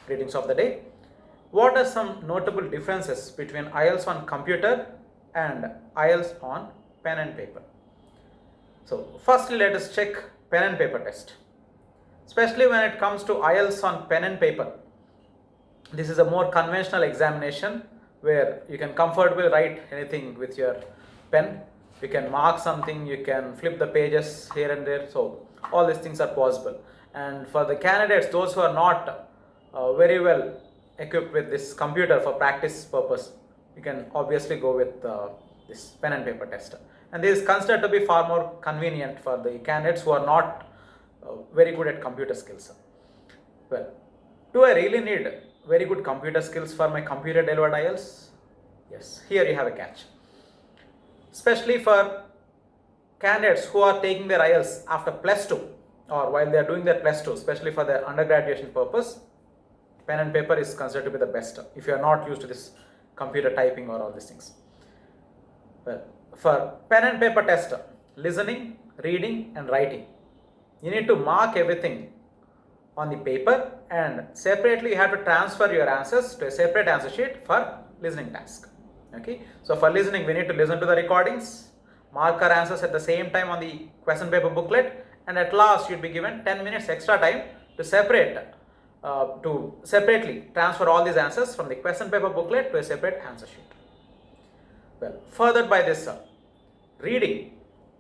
greetings of the day. What are some notable differences between IELTS on computer and IELTS on pen and paper? So firstly, let us check pen and paper test. Especially when it comes to IELTS on pen and paper, this is a more conventional examination where you can comfortably write anything with your pen. You can mark something, you can flip the pages here and there. So all these things are possible. And for the candidates, those who are not very well equipped with this computer for practice purpose, you can obviously go with this pen and paper test. And this is considered to be far more convenient for the candidates who are not very good at computer skills. Well, do I really need very good computer skills for my computer delivered IELTS? Yes, here you have a catch. Especially for candidates who are taking their IELTS after plus 2 or while they are doing their plus 2, especially for their undergraduation purpose, pen and paper is considered to be the best if you are not used to this computer typing or all these things. Well, for pen and paper test, listening, reading and writing, you need to mark everything on the paper and separately you have to transfer your answers to a separate answer sheet for listening task. Okay, so for listening we need to listen to the recordings, mark our answers at the same time on the question paper booklet, and at last you'd be given 10 minutes extra time to separately transfer all these answers from the question paper booklet to a separate answer sheet. Well, furthered by this reading,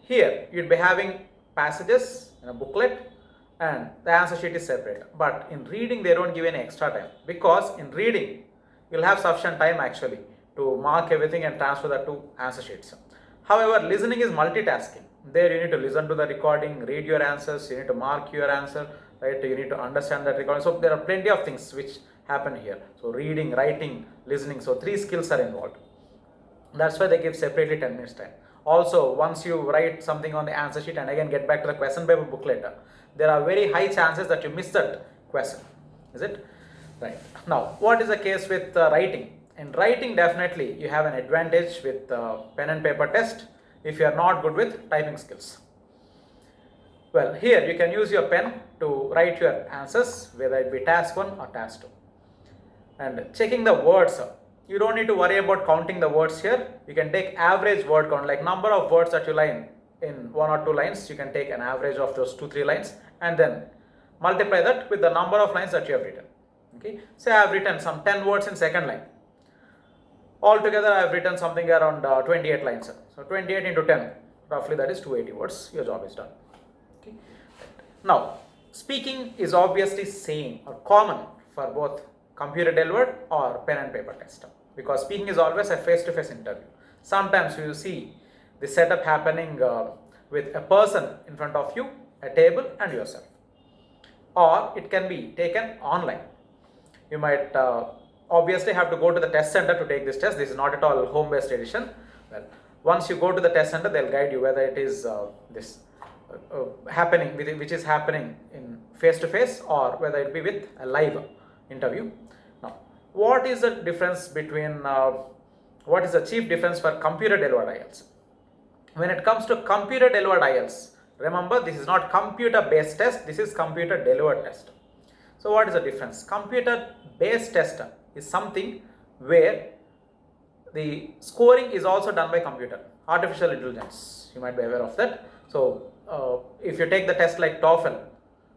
here you'd be having passages in a booklet and the answer sheet is separate, but in reading they don't give any extra time, because in reading you'll have sufficient time actually to mark everything and transfer the two answer sheets. However, listening is multitasking. There you need to listen to the recording, read your answers, you need to mark your answer, right? You need to understand that recording. So there are plenty of things which happen here. So reading, writing, listening, so 3 skills are involved. That's why they give separately 10 minutes time. Also, once you write something on the answer sheet and again get back to the question paper booklet, there are very high chances that you miss that question. Is it? Right. Now, what is the case with writing? In writing, definitely you have an advantage with pen and paper test if you are not good with typing skills. Well, here you can use your pen to write your answers, whether it be task 1 or task 2. And checking the words, you don't need to worry about counting the words here. You can take average word count, like number of words that you line in 1 or 2 lines. You can take an average of those 2-3 lines and then multiply that with the number of lines that you have written. Okay, say I have written some 10 words in second line. Altogether I have written something around 28 lines. So 28 into 10, roughly that is 280 words. Your job is done. Okay. Now, speaking is obviously same or common for both computer delivered or pen and paper test, because speaking is always a face-to-face interview. Sometimes you will see the setup happening with a person in front of you, a table and yourself, or it can be taken online. You might obviously have to go to the test center to take this test. This is not at all home-based edition. Well, once you go to the test center, they'll guide you whether it is happening, which is happening in face-to-face or whether it be with a live interview. Now, what is the difference between, what is the chief difference for computer delivered IELTS? When it comes to computer delivered IELTS, remember this is not computer based test, this is computer delivered test. So what is the difference? Computer based test is something where the scoring is also done by computer, artificial intelligence, you might be aware of that. So if you take the test like TOEFL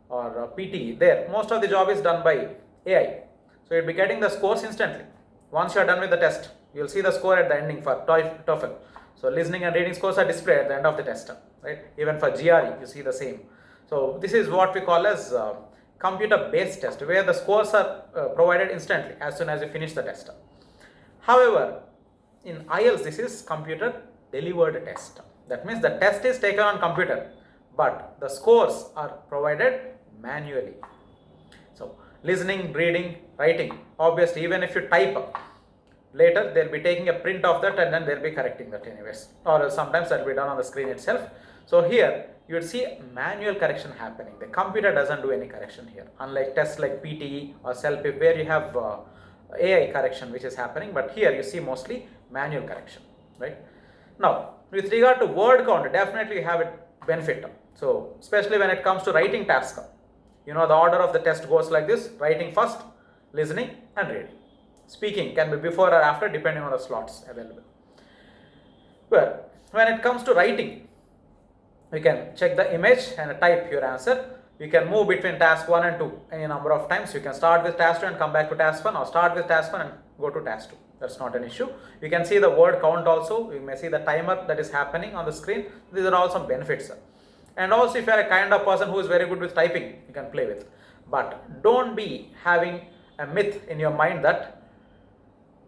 or PT, there most of the job is done by AI. So you'll be getting the scores instantly. Once you are done with the test, you'll see the score at the ending for TOEFL. So listening and reading scores are displayed at the end of the test, right? Even for GRE, you see the same. So this is what we call as computer based test, where the scores are provided instantly as soon as you finish the test. However, in IELTS, this is computer delivered test. That means the test is taken on computer, but the scores are provided manually. So listening, reading, writing, obviously even if you type, later they'll be taking a print of that and then they'll be correcting that anyways, or sometimes that will be done on the screen itself. So here you would see manual correction happening. The computer doesn't do any correction here, unlike tests like PTE or CELPIP where you have AI correction which is happening, but here you see mostly manual correction, right? Now, with regard to word count, definitely you have a benefit. So especially when it comes to writing task, you know the order of the test goes like this: writing first, listening and reading. Speaking can be before or after depending on the slots available. Well, when it comes to writing, you can check the image and type your answer. You can move between task 1 and 2 any number of times. You can start with task 2 and come back to task 1, or start with task 1 and go to task 2. That's not an issue. You can see the word count also. You may see the timer that is happening on the screen. These are all some benefits. And also, if you are a kind of person who is very good with typing, you can play with. But don't be having a myth in your mind that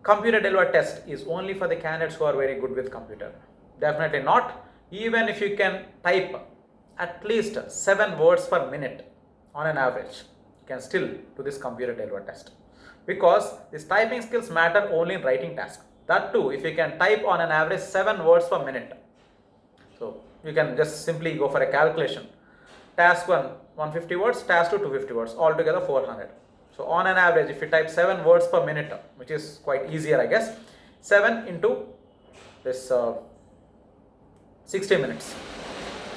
computer delivered test is only for the candidates who are very good with computer. Definitely not. Even if you can type at least 7 words per minute on an average, you can still do this computer delivered test, because these typing skills matter only in writing task. That too, if you can type on an average 7 words per minute. So you can just simply go for a calculation. Task 1 150 words, task 2 250 words, altogether 400. So on an average, if you type 7 words per minute, which is quite easier I guess, 7 into this 60 minutes.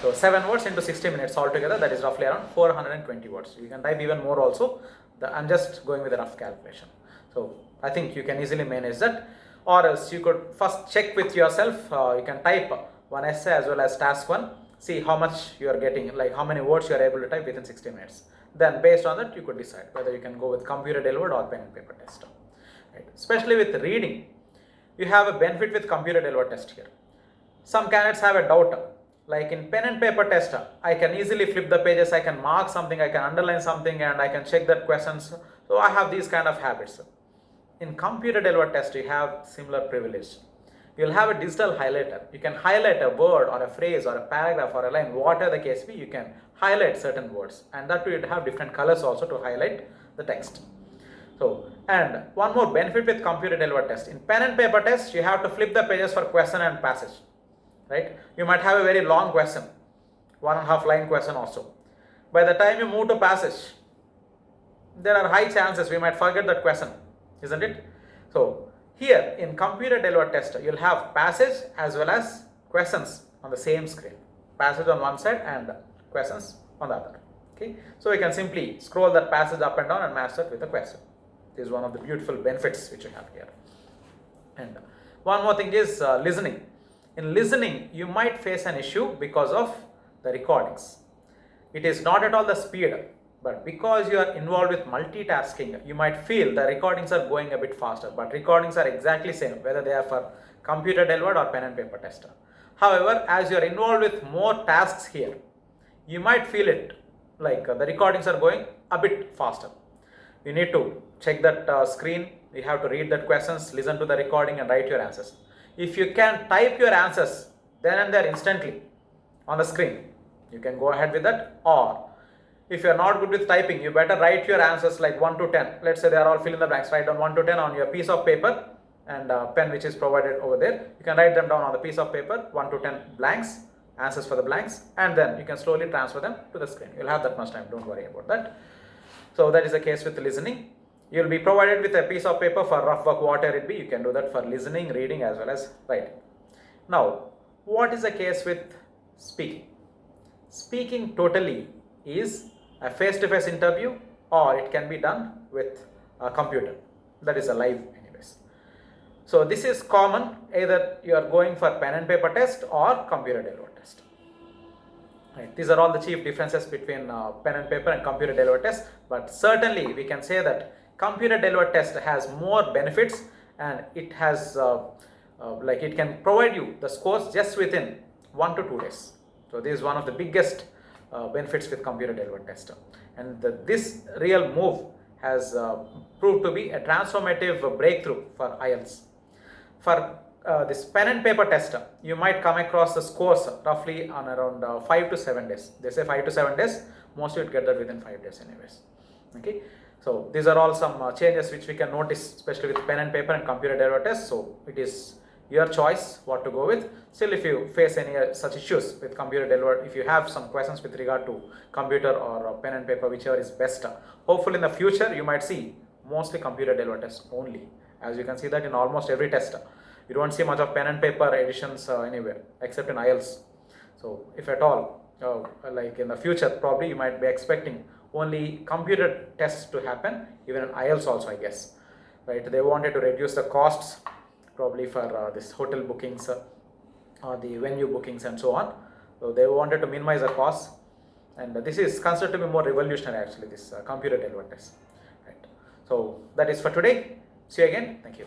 So 7 words into 60 minutes altogether, that is roughly around 420 words. You can type even more also. I'm just going with a rough calculation. So I think you can easily manage that. Or else you could first check with yourself. You can type one essay as well as task 1. See how much you are getting, like how many words you are able to type within 60 minutes. Then based on that, you could decide whether you can go with computer delivered or pen and paper test. Right. Especially with reading, you have a benefit with computer delivered test here. Some candidates have a doubt. Like in pen and paper test, I can easily flip the pages, I can mark something, I can underline something, and I can check that questions. So I have these kind of habits. In computer delivered test, you have similar privilege. You'll have a digital highlighter. You can highlight a word or a phrase or a paragraph or a line, whatever the case be, you can highlight certain words. And that will have different colors also to highlight the text. So, and one more benefit with computer delivered test. In pen and paper test, you have to flip the pages for question and passage. Right? You might have a very long question, 1.5 line question also. By the time you move to passage, there are high chances we might forget that question, isn't it? So here in computer delivered test, you'll have passage as well as questions on the same screen. Passage on one side and questions on the other. Okay, so you can simply scroll that passage up and down and match that with a question. This is one of the beautiful benefits which you have here. And one more thing is listening. In listening, you might face an issue because of the recordings. It is not at all the speed, but because you are involved with multitasking, you might feel the recordings are going a bit faster, but recordings are exactly same whether they are for computer delivered or pen and paper test. However, as you are involved with more tasks here, you might feel it like the recordings are going a bit faster. You need to check that screen, you have to read that questions, listen to the recording and write your answers. If you can type your answers then and there instantly on the screen, you can go ahead with that. Or if you are not good with typing, you better write your answers like 1 to 10. Let's say they are all fill in the blanks. Write down 1 to 10 on your piece of paper and pen which is provided over there. You can write them down on the piece of paper, 1 to 10 blanks, answers for the blanks, and then you can slowly transfer them to the screen. You'll have that much time, don't worry about that. So that is the case with listening. You'll be provided with a piece of paper for rough work, whatever it be. You can do that for listening, reading as well as writing. Now, what is the case with speaking? Speaking totally is a face-to-face interview, or it can be done with a computer. That is a live anyways. So this is common, either you are going for pen and paper test or computer delivered test. Right. These are all the chief differences between pen and paper and computer delivered test. But certainly we can say that computer delivered test has more benefits, and it has like it can provide you the scores just within 1 to 2 days. So this is one of the biggest benefits with computer delivered test. And this real move has proved to be a transformative breakthrough for IELTS. For this pen and paper test, you might come across the scores roughly on around 5 to 7 days. They say 5 to 7 days, most you would get that within 5 days anyways. Okay, so these are all some changes which we can notice, especially with pen and paper and computer delivered test. So it is your choice what to go with. Still, if you face any such issues with computer delivered, if you have some questions with regard to computer or pen and paper, whichever is best, hopefully in the future you might see mostly computer delivered test only. As you can see that in almost every test, you don't see much of pen and paper editions anywhere except in IELTS. So if at all, like in the future, probably you might be expecting only computer tests to happen, even in IELTS also, I guess. Right? They wanted to reduce the costs, probably for this hotel bookings, or the venue bookings and so on. So they wanted to minimize the costs, and this is considered to be more revolutionary actually, this computer delivered test. Right? So that is for today. See you again. Thank you.